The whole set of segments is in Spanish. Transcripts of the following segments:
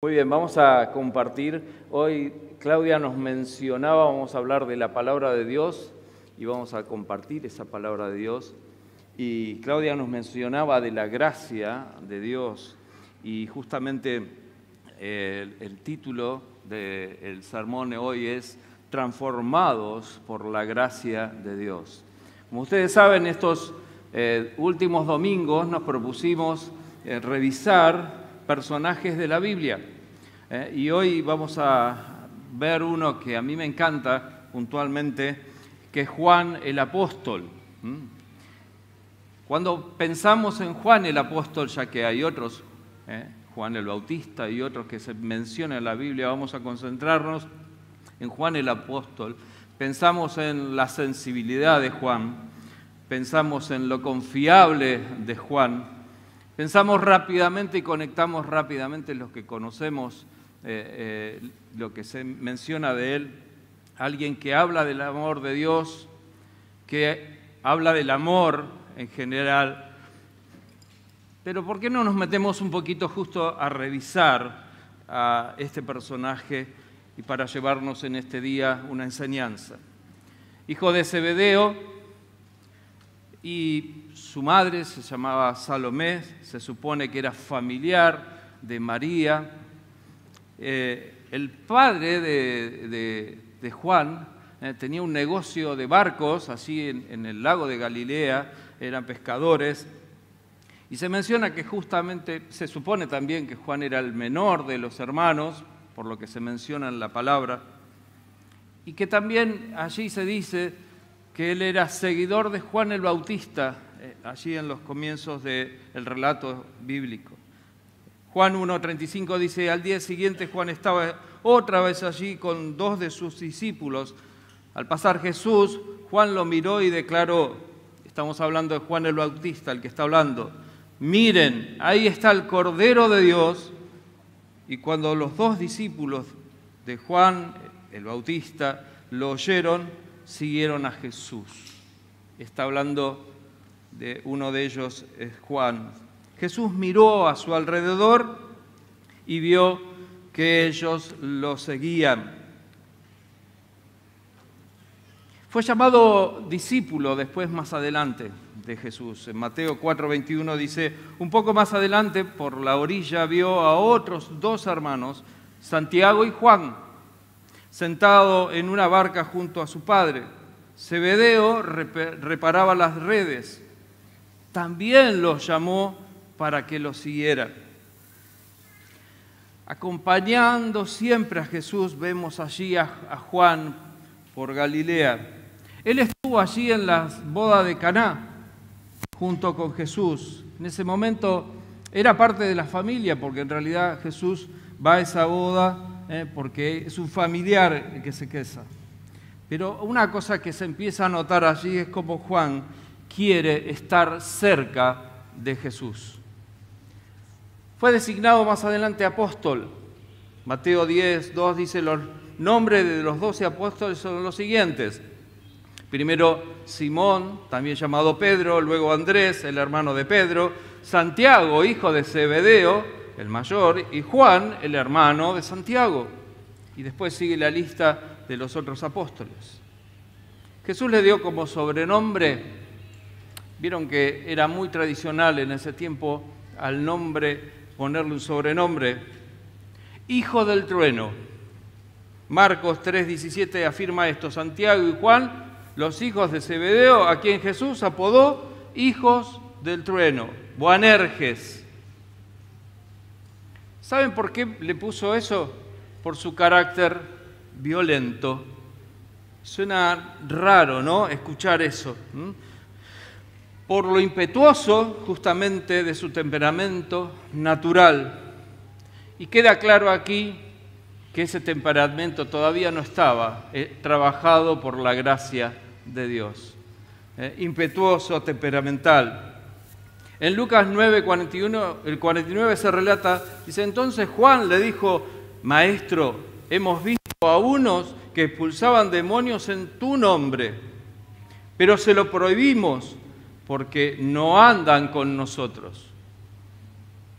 Muy bien, vamos a compartir. Hoy Claudia nos mencionaba, vamos a hablar de la palabra de Dios y vamos a compartir esa palabra de Dios. Y Claudia nos mencionaba de la gracia de Dios y justamente el título del sermón de hoy es Transformados por la gracia de Dios. Como ustedes saben, estos últimos domingos nos propusimos revisar personajes de la Biblia. Y hoy vamos a ver uno que a mí me encanta puntualmente, que es Juan el Apóstol. Cuando pensamos en Juan el Apóstol, ya que hay otros, Juan el Bautista y otros que se mencionan en la Biblia, vamos a concentrarnos en Juan el Apóstol. Pensamos en la sensibilidad de Juan, pensamos en lo confiable de Juan. Pensamos rápidamente y conectamos rápidamente lo que conocemos, lo que se menciona de él. Alguien que habla del amor de Dios, que habla del amor en general. Pero ¿por qué no nos metemos un poquito justo a revisar a este personaje y para llevarnos en este día una enseñanza? Hijo de Zebedeo, y su madre se llamaba Salomé, se supone que era familiar de María. El padre de Juan tenía un negocio de barcos, así en el lago de Galilea, eran pescadores. Y se menciona que justamente, se supone también que Juan era el menor de los hermanos, por lo que se menciona en la palabra, y que también allí se dice que él era seguidor de Juan el Bautista, allí en los comienzos del relato bíblico. Juan 1:35 dice, al día siguiente Juan estaba otra vez allí con dos de sus discípulos. Al pasar Jesús, Juan lo miró y declaró, estamos hablando de Juan el Bautista, el que está hablando, miren, ahí está el Cordero de Dios. Y cuando los dos discípulos de Juan el Bautista lo oyeron, siguieron a Jesús. Está hablando de uno de ellos, es Juan. Jesús miró a su alrededor y vio que ellos lo seguían. Fue llamado discípulo después más adelante de Jesús. En Mateo 4:21 dice, un poco más adelante por la orilla vio a otros dos hermanos, Santiago y Juan, sentado en una barca junto a su padre. Zebedeo reparaba las redes. También los llamó para que los siguieran. Acompañando siempre a Jesús, vemos allí a Juan por Galilea. Él estuvo allí en la boda de Caná, junto con Jesús. En ese momento era parte de la familia, porque en realidad Jesús va a esa boda porque es un familiar el que se casa. Pero una cosa que se empieza a notar allí es cómo Juan quiere estar cerca de Jesús. Fue designado más adelante apóstol. Mateo 10:2 dice, los nombres de los 12 apóstoles son los siguientes. Primero Simón, también llamado Pedro, luego Andrés, el hermano de Pedro, Santiago, hijo de Zebedeo, el mayor, y Juan, el hermano de Santiago. Y después sigue la lista de los otros apóstoles. Jesús le dio como sobrenombre, vieron que era muy tradicional en ese tiempo al nombre ponerle un sobrenombre, Hijo del Trueno. Marcos 3:17 afirma esto, Santiago y Juan, los hijos de Zebedeo, a quien Jesús apodó hijos del trueno, Boanerges. ¿Saben por qué le puso eso? Por su carácter violento. Suena raro, ¿no?, escuchar eso. Por lo impetuoso, justamente, de su temperamento natural. Y queda claro aquí que ese temperamento todavía no estaba trabajado por la gracia de Dios. Impetuoso, temperamental. En Lucas 9:41, el 49 se relata, dice, entonces Juan le dijo, Maestro, hemos visto a unos que expulsaban demonios en tu nombre, pero se lo prohibimos porque no andan con nosotros.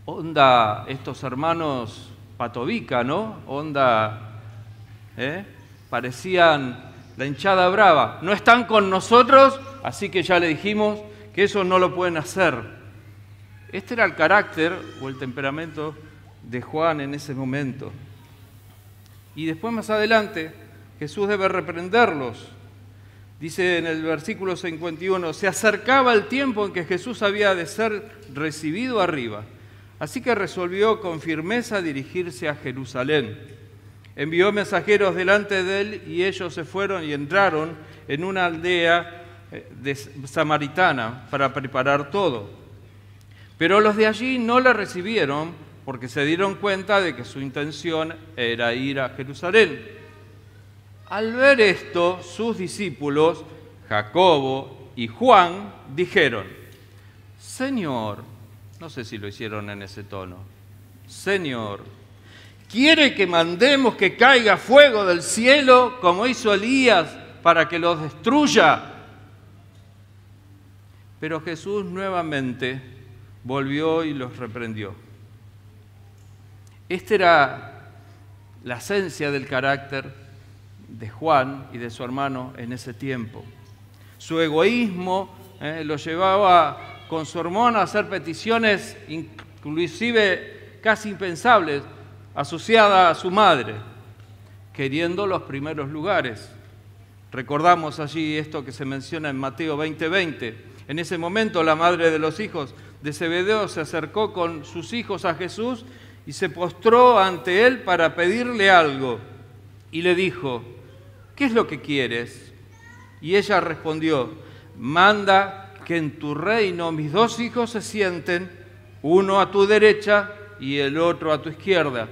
Onda, estos hermanos patovica, ¿no? Onda, parecían la hinchada brava. No están con nosotros, así que ya le dijimos que eso no lo pueden hacer. Este era el carácter o el temperamento de Juan en ese momento. Y después, más adelante, Jesús debe reprenderlos. Dice en el versículo 51, se acercaba el tiempo en que Jesús había de ser recibido arriba. Así que resolvió con firmeza dirigirse a Jerusalén. Envió mensajeros delante de él y ellos se fueron y entraron en una aldea samaritana para preparar todo. Pero los de allí no le recibieron porque se dieron cuenta de que su intención era ir a Jerusalén. Al ver esto, sus discípulos, Jacobo y Juan, dijeron, Señor, no sé si lo hicieron en ese tono, Señor, ¿quiere que mandemos que caiga fuego del cielo como hizo Elías para que los destruya? Pero Jesús nuevamente volvió y los reprendió. Esta era la esencia del carácter de Juan y de su hermano en ese tiempo. Su egoísmo lo llevaba con su hermano a hacer peticiones inclusive casi impensables, asociada a su madre, queriendo los primeros lugares. Recordamos allí esto que se menciona en Mateo 20:20. En ese momento la madre de los hijos de Zebedeo se acercó con sus hijos a Jesús y se postró ante él para pedirle algo. Y le dijo, ¿qué es lo que quieres? Y ella respondió, manda que en tu reino mis dos hijos se sienten, uno a tu derecha y el otro a tu izquierda.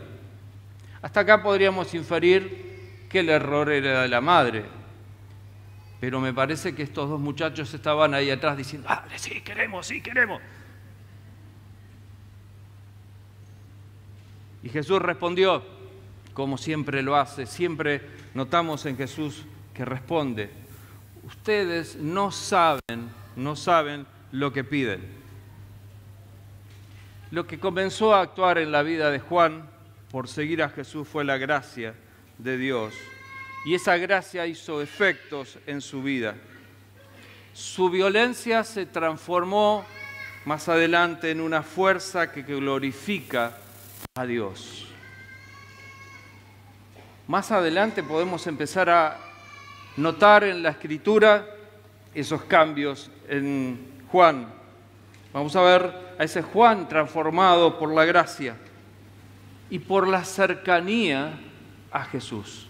Hasta acá podríamos inferir que el error era de la madre. Pero me parece que estos dos muchachos estaban ahí atrás diciendo, sí queremos, sí queremos. Y Jesús respondió, como siempre lo hace, siempre notamos en Jesús que responde, ustedes no saben lo que piden. Lo que comenzó a actuar en la vida de Juan por seguir a Jesús fue la gracia de Dios. Y esa gracia hizo efectos en su vida. Su violencia se transformó más adelante en una fuerza que glorifica a Dios. Más adelante podemos empezar a notar en la Escritura esos cambios en Juan. Vamos a ver a ese Juan transformado por la gracia y por la cercanía a Jesús.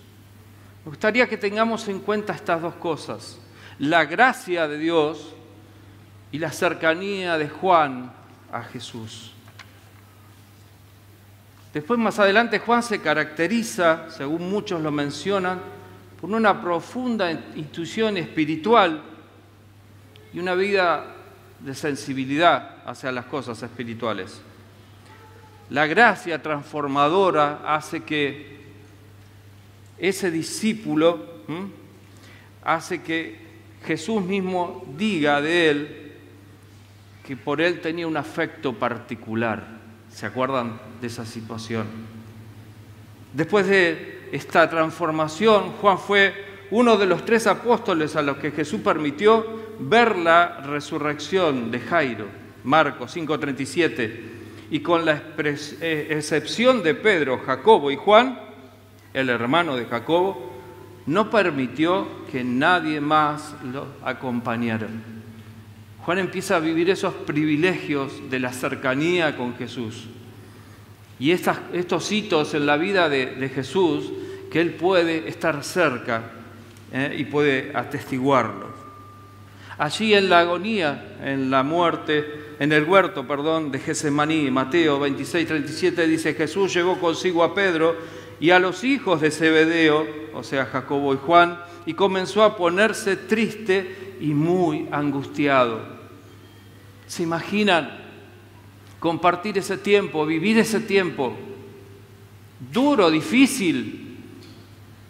Me gustaría que tengamos en cuenta estas dos cosas, la gracia de Dios y la cercanía de Juan a Jesús. Después, más adelante, Juan se caracteriza, según muchos lo mencionan, por una profunda intuición espiritual y una vida de sensibilidad hacia las cosas espirituales. La gracia transformadora hace que ese discípulo, hace que Jesús mismo diga de él que por él tenía un afecto particular. ¿Se acuerdan de esa situación? Después de esta transformación, Juan fue uno de los 3 apóstoles a los que Jesús permitió ver la resurrección de Jairo, Marcos 5:37, y con la excepción de Pedro, Jacobo y Juan, el hermano de Jacobo, no permitió que nadie más lo acompañara. Juan empieza a vivir esos privilegios de la cercanía con Jesús. Y estos hitos en la vida de Jesús, que Él puede estar cerca y puede atestiguarlo. Allí en la agonía, en la muerte, en el huerto, de Getsemaní, Mateo 26:37 dice, Jesús llevó consigo a Pedro y a los hijos de Zebedeo, o sea, Jacobo y Juan, y comenzó a ponerse triste y muy angustiado. ¿Se imaginan compartir ese tiempo, vivir ese tiempo duro, difícil,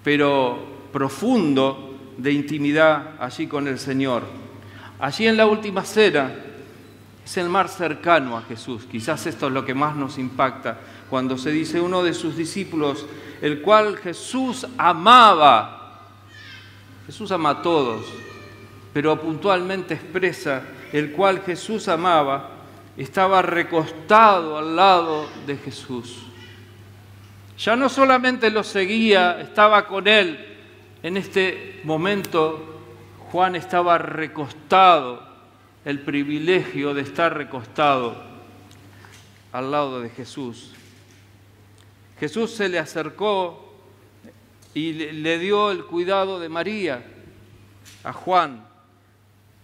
pero profundo de intimidad allí con el Señor? Allí en la última cena, Es el más cercano a Jesús. Quizás esto es lo que más nos impacta cuando se dice uno de sus discípulos, el cual Jesús amaba. Jesús ama a todos, pero puntualmente expresa el cual Jesús amaba, estaba recostado al lado de Jesús. Ya no solamente lo seguía, estaba con él. En este momento, Juan estaba recostado, el privilegio de estar recostado al lado de Jesús. Jesús se le acercó y le dio el cuidado de María a Juan.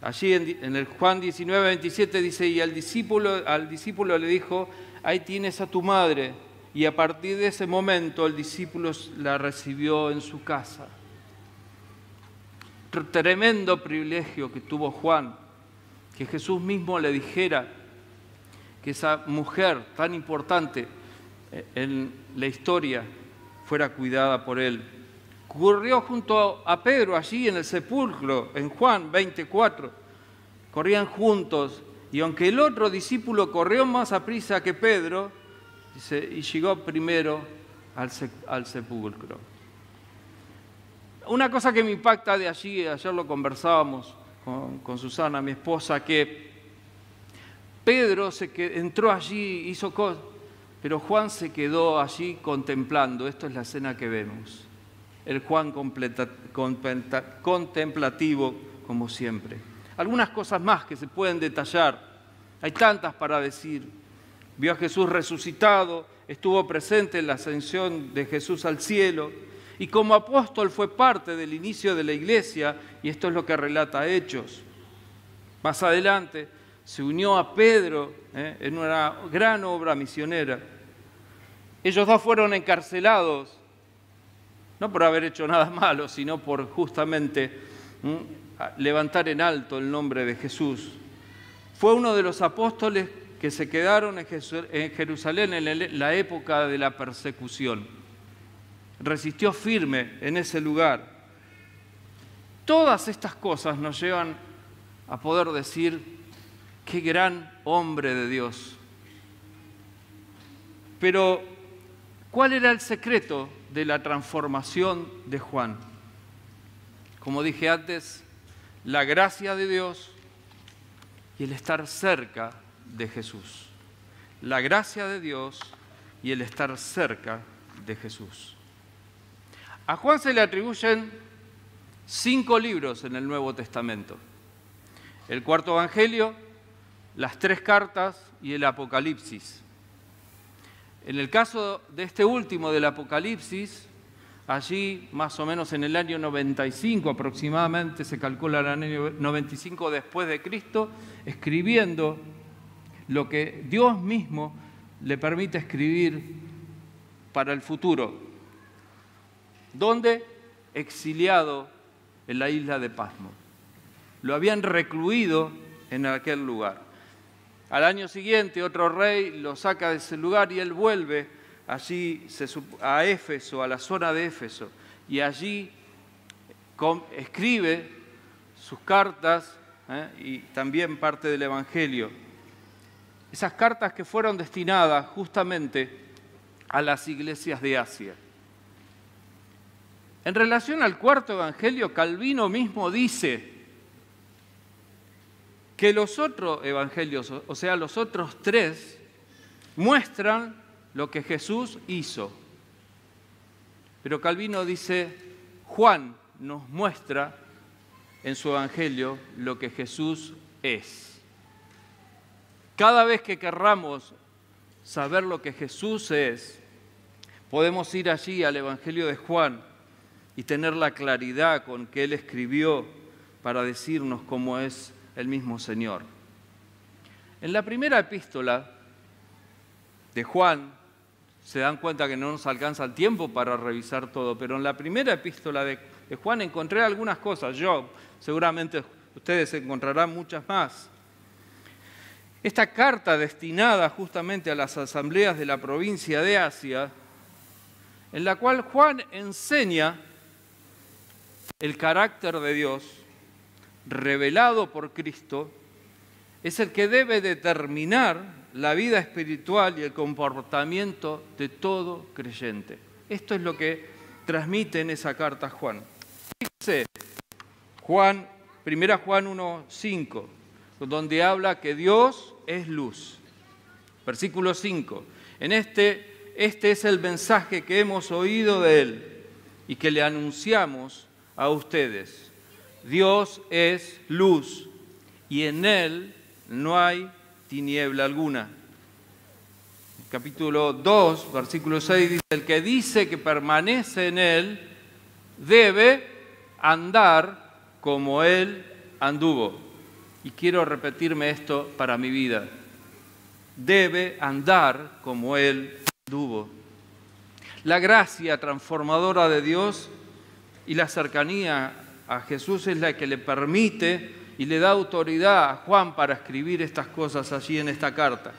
Allí en el Juan 19, 27 dice, y al discípulo le dijo, ahí tienes a tu madre. Y a partir de ese momento el discípulo la recibió en su casa. Tremendo privilegio que tuvo Juan, que Jesús mismo le dijera que esa mujer tan importante en la historia fuera cuidada por él. Corrió junto a Pedro allí en el sepulcro, en Juan 24. Corrían juntos y aunque el otro discípulo corrió más aprisa que Pedro, dice, y llegó primero al sepulcro. Una cosa que me impacta de allí, ayer lo conversábamos con Susana, mi esposa, que Pedro entró allí, hizo cosas, pero Juan se quedó allí contemplando. Esto es la escena que vemos. El Juan contemplativo como siempre. Algunas cosas más que se pueden detallar. Hay tantas para decir. Vio a Jesús resucitado, estuvo presente en la ascensión de Jesús al cielo y como apóstol fue parte del inicio de la iglesia y esto es lo que relata Hechos. Más adelante se unió a Pedro en una gran obra misionera. Ellos dos fueron encarcelados, no por haber hecho nada malo, sino por justamente levantar en alto el nombre de Jesús. Fue uno de los apóstoles que se quedaron en Jerusalén en la época de la persecución. Resistió firme en ese lugar. Todas estas cosas nos llevan a poder decir, qué gran hombre de Dios. Pero, ¿cuál era el secreto de la transformación de Juan? Como dije antes, la gracia de Dios y el estar cerca de Jesús. La gracia de Dios y el estar cerca de Jesús. A Juan se le atribuyen 5 libros en el Nuevo Testamento. El cuarto Evangelio, las 3 cartas y el Apocalipsis. En el caso de este último del Apocalipsis, allí más o menos en el año 95 aproximadamente, se calcula el año 95 después de Cristo, escribiendo lo que Dios mismo le permite escribir para el futuro. ¿Dónde? Exiliado en la isla de Pasmo. Lo habían recluido en aquel lugar. Al año siguiente otro rey lo saca de ese lugar y él vuelve allí a Éfeso, a la zona de Éfeso, y allí escribe sus cartas y también parte del Evangelio. Esas cartas que fueron destinadas justamente a las iglesias de Asia. En relación al cuarto Evangelio, Calvino mismo dice que los otros evangelios, o sea, los otros 3, muestran lo que Jesús hizo. Pero Calvino dice, Juan nos muestra en su evangelio lo que Jesús es. Cada vez que querramos saber lo que Jesús es, podemos ir allí al evangelio de Juan y tener la claridad con que él escribió para decirnos cómo es el mismo Señor. En la primera epístola de Juan, se dan cuenta que no nos alcanza el tiempo para revisar todo, pero en la primera epístola de Juan encontré algunas cosas. Seguramente ustedes encontrarán muchas más. Esta carta destinada justamente a las asambleas de la provincia de Asia, en la cual Juan enseña el carácter de Dios revelado por Cristo es el que debe determinar la vida espiritual y el comportamiento de todo creyente. Esto es lo que transmite en esa carta Juan. Fíjense, 1 Juan 1:5, donde habla que Dios es luz. Versículo 5. Este es el mensaje que hemos oído de Él y que le anunciamos a ustedes. Dios es luz y en Él no hay tiniebla alguna. Capítulo 2, versículo 6 dice, el que dice que permanece en Él debe andar como Él anduvo. Y quiero repetirme esto para mi vida. Debe andar como Él anduvo. La gracia transformadora de Dios y la cercanía a Jesús es la que le permite y le da autoridad a Juan para escribir estas cosas allí en esta carta.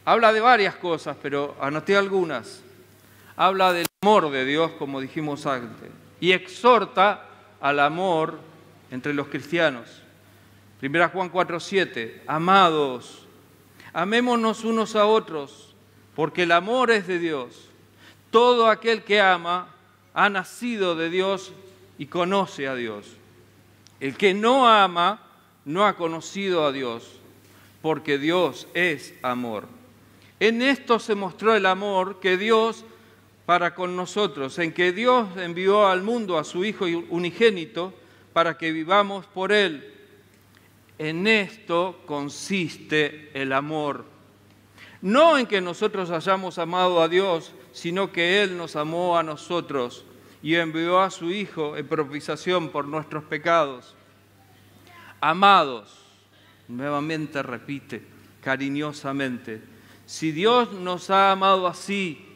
Habla de varias cosas, pero anoté algunas. Habla del amor de Dios, como dijimos antes, y exhorta al amor entre los cristianos. 1 Juan 4:7, amados, amémonos unos a otros, porque el amor es de Dios. Todo aquel que ama ha nacido de Dios y conoce a Dios. El que no ama no ha conocido a Dios, porque Dios es amor. En esto se mostró el amor que Dios para con nosotros, en que Dios envió al mundo a su Hijo unigénito para que vivamos por Él. En esto consiste el amor. No en que nosotros hayamos amado a Dios, sino que Él nos amó a nosotros y envió a su Hijo en propiciación por nuestros pecados. Amados, nuevamente repite, cariñosamente, si Dios nos ha amado así,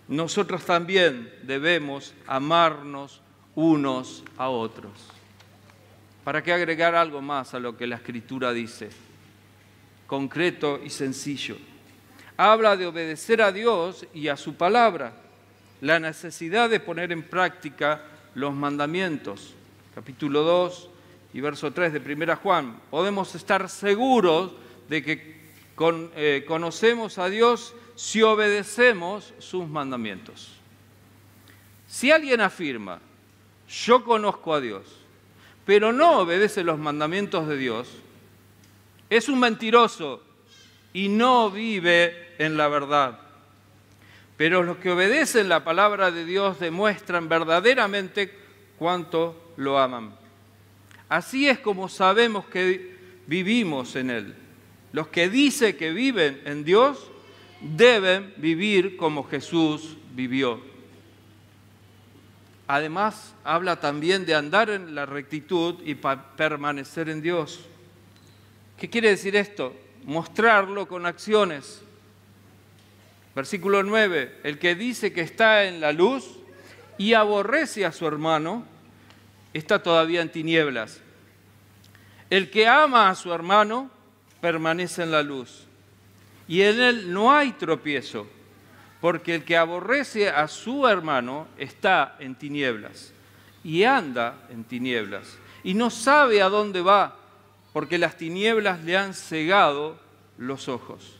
nosotros también debemos amarnos unos a otros. ¿Para qué agregar algo más a lo que la Escritura dice? Concreto y sencillo. Habla de obedecer a Dios y a su palabra, la necesidad de poner en práctica los mandamientos. Capítulo 2 y verso 3 de 1 Juan. Podemos estar seguros de que conocemos a Dios si obedecemos sus mandamientos. Si alguien afirma, yo conozco a Dios, pero no obedece los mandamientos de Dios, es un mentiroso y no vive en la verdad. Pero los que obedecen la palabra de Dios demuestran verdaderamente cuánto lo aman. Así es como sabemos que vivimos en Él. Los que dicen que viven en Dios deben vivir como Jesús vivió. Además, habla también de andar en la rectitud y permanecer en Dios. ¿Qué quiere decir esto? Mostrarlo con acciones. Versículo 9, el que dice que está en la luz y aborrece a su hermano, está todavía en tinieblas. El que ama a su hermano permanece en la luz, y en él no hay tropiezo, porque el que aborrece a su hermano está en tinieblas, y anda en tinieblas, y no sabe a dónde va, porque las tinieblas le han cegado los ojos.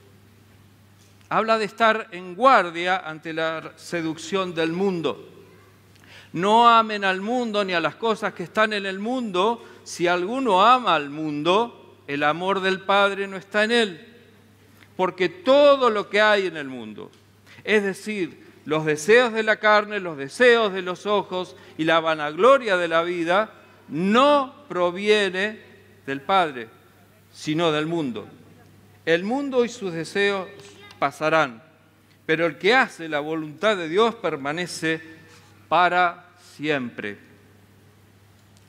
Habla de estar en guardia ante la seducción del mundo. No amen al mundo ni a las cosas que están en el mundo. Si alguno ama al mundo, el amor del Padre no está en él. Porque todo lo que hay en el mundo, es decir, los deseos de la carne, los deseos de los ojos y la vanagloria de la vida, no proviene del Padre, sino del mundo. El mundo y sus deseos pasarán, pero el que hace la voluntad de Dios permanece para siempre.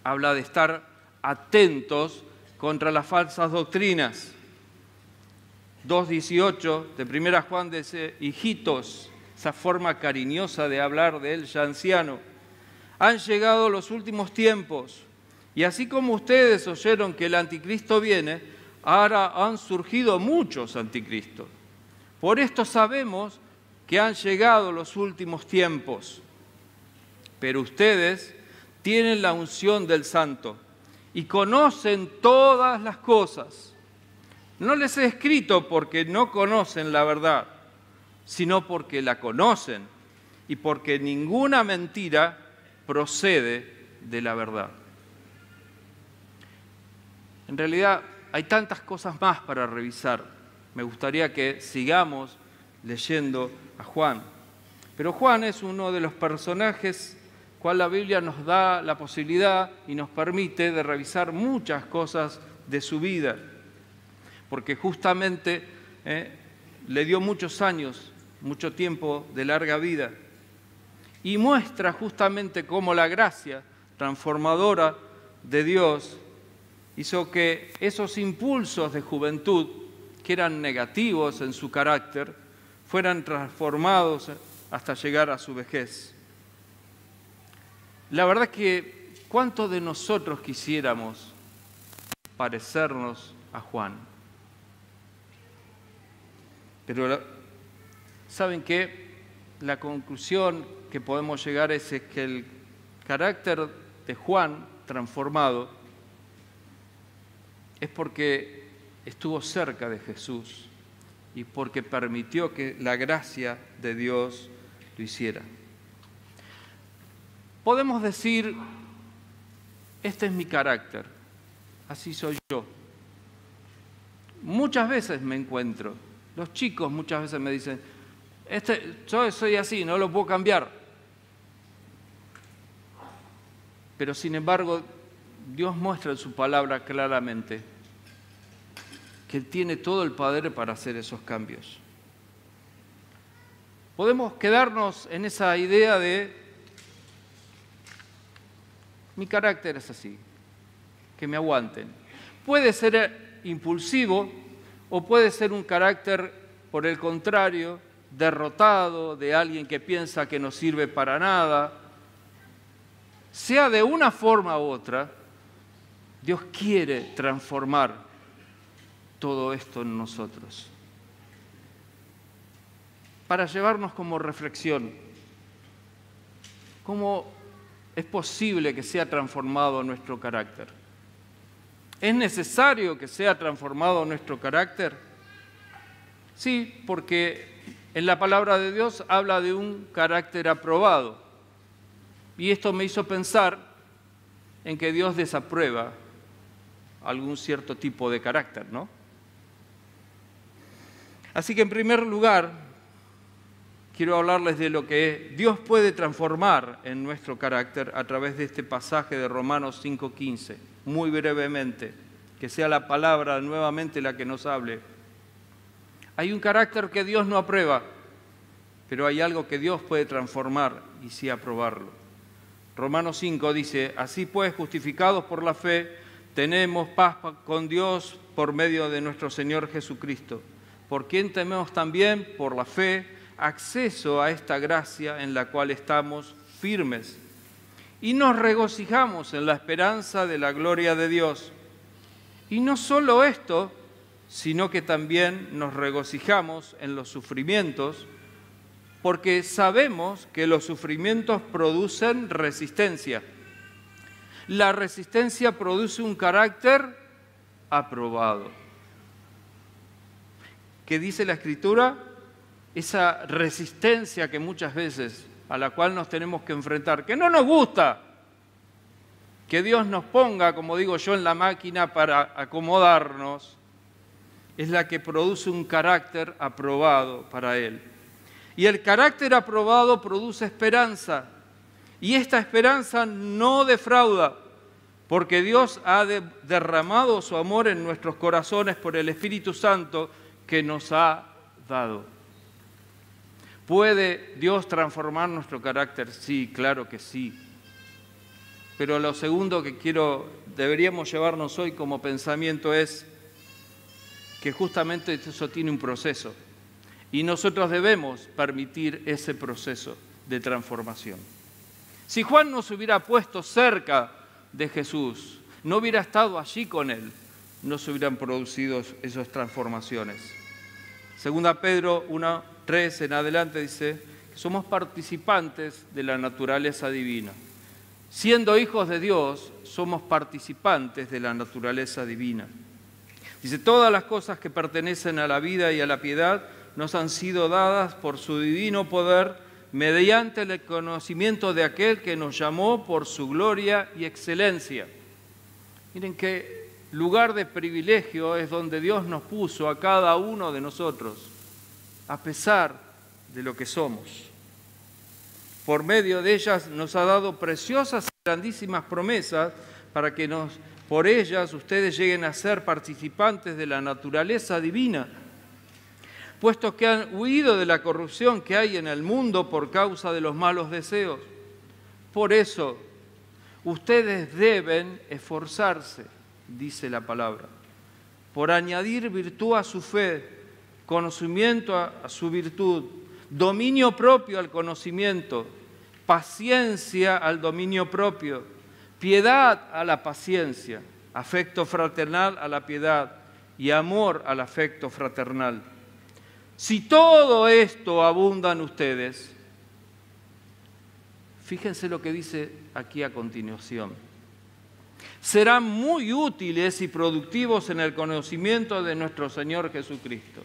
Habla de estar atentos contra las falsas doctrinas. 2:18 de 1 Juan dice, hijitos, esa forma cariñosa de hablar de él ya anciano, han llegado los últimos tiempos, y así como ustedes oyeron que el anticristo viene, ahora han surgido muchos anticristos. Por esto sabemos que han llegado los últimos tiempos. Pero ustedes tienen la unción del Santo y conocen todas las cosas. No les he escrito porque no conocen la verdad, sino porque la conocen y porque ninguna mentira procede de la verdad. En realidad hay tantas cosas más para revisar. Me gustaría que sigamos leyendo a Juan. Pero Juan es uno de los personajes cual la Biblia nos da la posibilidad y nos permite de revisar muchas cosas de su vida. Porque justamente le dio muchos años, mucho tiempo de larga vida. Y muestra justamente cómo la gracia transformadora de Dios hizo que esos impulsos de juventud, que eran negativos en su carácter, fueran transformados hasta llegar a su vejez. La verdad que ¿cuántos de nosotros quisiéramos parecernos a Juan? Pero ¿saben qué? La conclusión que podemos llegar es que el carácter de Juan transformado es porque estuvo cerca de Jesús y porque permitió que la gracia de Dios lo hiciera. Podemos decir, este es mi carácter, así soy yo. Muchas veces me encuentro, los chicos muchas veces me dicen, yo soy así, no lo puedo cambiar. Pero sin embargo, Dios muestra en su palabra claramente que Él tiene todo el poder para hacer esos cambios. Podemos quedarnos en esa idea de mi carácter es así, que me aguanten. Puede ser impulsivo o puede ser un carácter, por el contrario, derrotado, de alguien que piensa que no sirve para nada. Sea de una forma u otra, Dios quiere transformar todo esto en nosotros. Para llevarnos como reflexión, ¿cómo es posible que sea transformado nuestro carácter? ¿Es necesario que sea transformado nuestro carácter? Sí, porque en la palabra de Dios habla de un carácter aprobado. Y esto me hizo pensar en que Dios desaprueba algún cierto tipo de carácter, ¿no? Así que en primer lugar, quiero hablarles de lo que Dios puede transformar en nuestro carácter a través de este pasaje de Romanos 5:15, muy brevemente, que sea la palabra nuevamente la que nos hable. Hay un carácter que Dios no aprueba, pero hay algo que Dios puede transformar y sí aprobarlo. Romanos 5 dice, así pues, justificados por la fe, tenemos paz con Dios por medio de nuestro Señor Jesucristo, por quien tenemos también, por la fe, acceso a esta gracia en la cual estamos firmes. Y nos regocijamos en la esperanza de la gloria de Dios. Y no solo esto, sino que también nos regocijamos en los sufrimientos, porque sabemos que los sufrimientos producen resistencia. La resistencia produce un carácter aprobado. ¿Qué dice la Escritura? Esa resistencia que muchas veces a la cual nos tenemos que enfrentar, que no nos gusta, que Dios nos ponga, como digo yo, en la máquina para acomodarnos, es la que produce un carácter aprobado para Él. Y el carácter aprobado produce esperanza, y esta esperanza no defrauda, porque Dios ha derramado su amor en nuestros corazones por el Espíritu Santo que nos ha dado. ¿Puede Dios transformar nuestro carácter? Sí, claro que sí. Pero lo segundo que deberíamos llevarnos hoy como pensamiento es que justamente eso tiene un proceso y nosotros debemos permitir ese proceso de transformación. Si Juan no se hubiera puesto cerca de Jesús, no hubiera estado allí con Él, no se hubieran producido esas transformaciones. Segunda Pedro 1:3 en adelante dice que somos participantes de la naturaleza divina. Siendo hijos de Dios, somos participantes de la naturaleza divina. Dice, todas las cosas que pertenecen a la vida y a la piedad nos han sido dadas por su divino poder mediante el conocimiento de aquel que nos llamó por su gloria y excelencia. Miren qué lugar de privilegio es donde Dios nos puso a cada uno de nosotros, a pesar de lo que somos. Por medio de ellas nos ha dado preciosas y grandísimas promesas para que por ellas ustedes lleguen a ser participantes de la naturaleza divina, puesto que han huido de la corrupción que hay en el mundo por causa de los malos deseos. Por eso, ustedes deben esforzarse, dice la palabra, por añadir virtud a su fe, conocimiento a su virtud, dominio propio al conocimiento, paciencia al dominio propio, piedad a la paciencia, afecto fraternal a la piedad y amor al afecto fraternal. Si todo esto abunda en ustedes, fíjense lo que dice aquí a continuación, serán muy útiles y productivos en el conocimiento de nuestro Señor Jesucristo.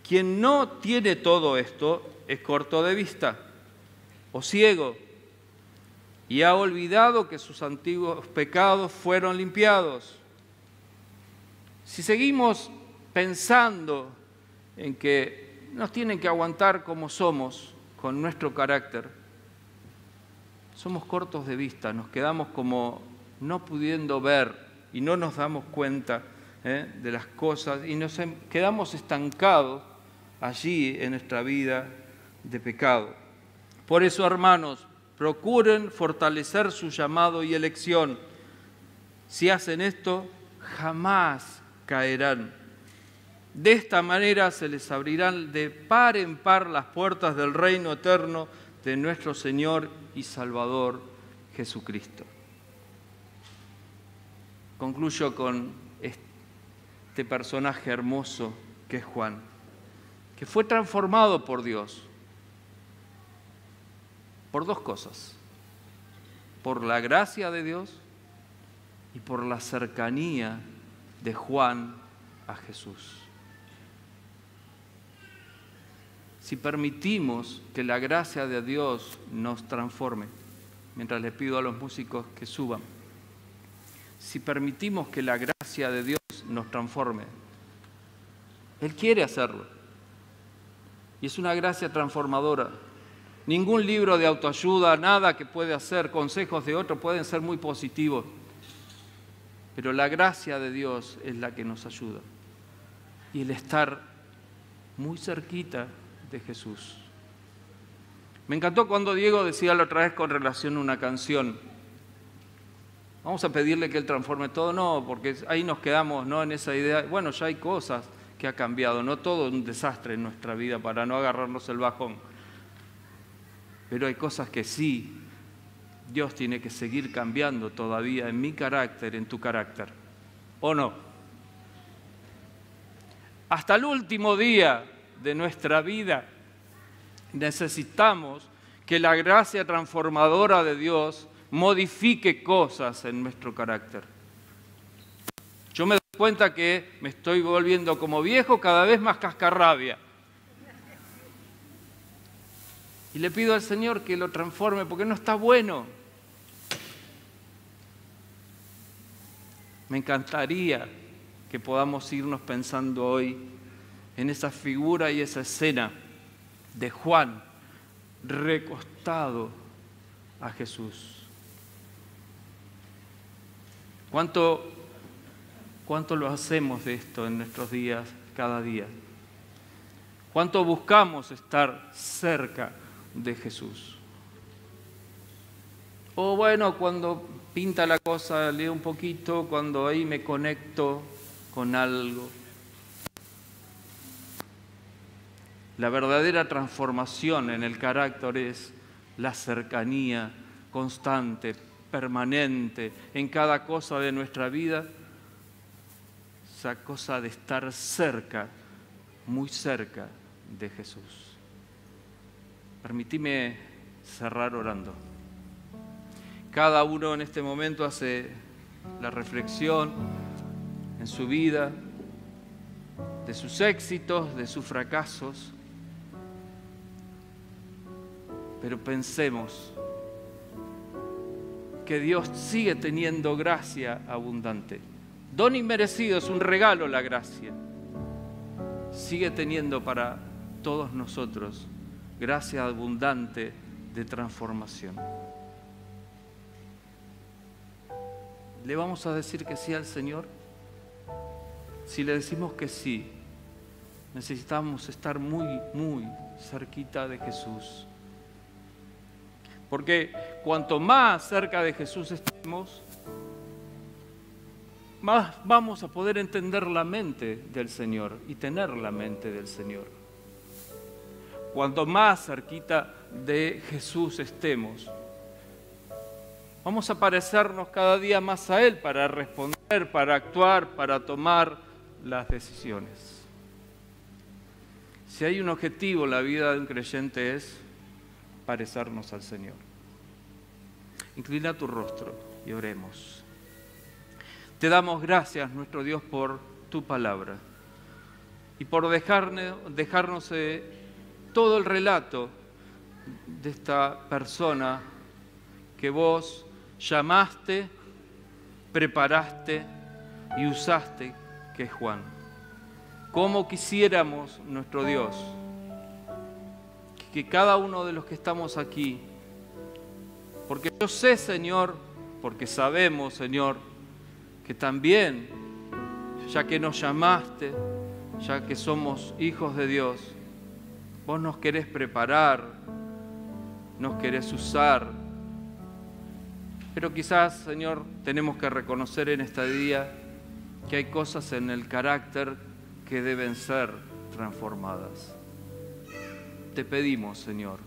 Quien no tiene todo esto es corto de vista o ciego y ha olvidado que sus antiguos pecados fueron limpiados. Si seguimos pensando en que nos tienen que aguantar como somos, con nuestro carácter, somos cortos de vista, nos quedamos como no pudiendo ver y no nos damos cuenta de las cosas y nos quedamos estancados allí en nuestra vida de pecado. Por eso, hermanos, procuren fortalecer su llamado y elección. Si hacen esto, jamás caerán. De esta manera se les abrirán de par en par las puertas del reino eterno de nuestro Señor y Salvador Jesucristo. Concluyo con este personaje hermoso que es Juan, que fue transformado por Dios por dos cosas: por la gracia de Dios y por la cercanía de Juan a Jesús. Si permitimos que la gracia de Dios nos transforme, mientras les pido a los músicos que suban, si permitimos que la gracia de Dios nos transforme, Él quiere hacerlo. Y es una gracia transformadora. Ningún libro de autoayuda, nada que puede hacer, consejos de otro pueden ser muy positivos. Pero la gracia de Dios es la que nos ayuda. Y el estar muy cerquita de Jesús. Me encantó cuando Diego decía la otra vez con relación a una canción: vamos a pedirle que Él transforme todo. No, porque ahí nos quedamos, ¿no?, en esa idea. Bueno, ya hay cosas que ha cambiado, no todo es un desastre en nuestra vida para no agarrarnos el bajón. Pero hay cosas que sí, Dios tiene que seguir cambiando todavía en mi carácter, en tu carácter. ¿O no? Hasta el último día de nuestra vida necesitamos que la gracia transformadora de Dios modifique cosas en nuestro carácter. Yo me doy cuenta que me estoy volviendo como viejo, cada vez más cascarrabia. Y le pido al Señor que lo transforme porque no está bueno. Me encantaría que podamos irnos pensando hoy en esa figura y esa escena de Juan recostado a Jesús. ¿Cuánto lo hacemos de esto en nuestros días, cada día? ¿Cuánto buscamos estar cerca de Jesús? O bueno, cuando pinta la cosa, leo un poquito, cuando ahí me conecto con algo. La verdadera transformación en el carácter es la cercanía constante, permanente, en cada cosa de nuestra vida, esa cosa de estar cerca, muy cerca de Jesús. Permitime cerrar orando. Cada uno en este momento hace la reflexión en su vida, de sus éxitos, de sus fracasos. Pero pensemos que Dios sigue teniendo gracia abundante. Don inmerecido, es un regalo la gracia. Sigue teniendo para todos nosotros gracia abundante de transformación. ¿Le vamos a decir que sí al Señor? Si le decimos que sí, necesitamos estar muy, muy cerquita de Jesús. Porque cuanto más cerca de Jesús estemos, más vamos a poder entender la mente del Señor y tener la mente del Señor. Cuanto más cerquita de Jesús estemos, vamos a parecernos cada día más a Él para responder, para actuar, para tomar las decisiones. Si hay un objetivo en la vida de un creyente es parecernos al Señor. Inclina tu rostro y oremos. Te damos gracias, nuestro Dios, por tu palabra y por dejarnos todo el relato de esta persona que vos llamaste, preparaste y usaste, que es Juan. Cómo quisiéramos, nuestro Dios, que cada uno de los que estamos aquí, porque yo sé, Señor, porque sabemos, Señor, que también, ya que nos llamaste, ya que somos hijos de Dios, vos nos querés preparar, nos querés usar. Pero quizás, Señor, tenemos que reconocer en este día que hay cosas en el carácter que deben ser transformadas. Te pedimos, Señor,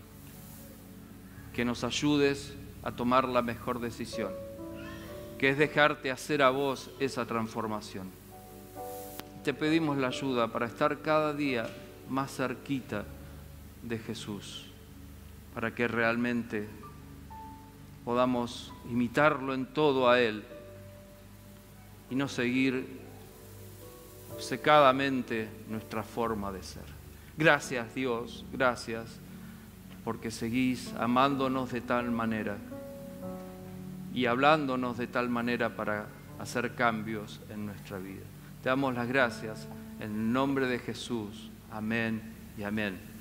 que nos ayudes a tomar la mejor decisión, que es dejarte hacer a vos esa transformación. Te pedimos la ayuda para estar cada día más cerquita de Jesús, para que realmente podamos imitarlo en todo a Él y no seguir secadamente nuestra forma de ser. Gracias, Dios, gracias, porque seguís amándonos de tal manera y hablándonos de tal manera para hacer cambios en nuestra vida. Te damos las gracias en el nombre de Jesús. Amén y amén.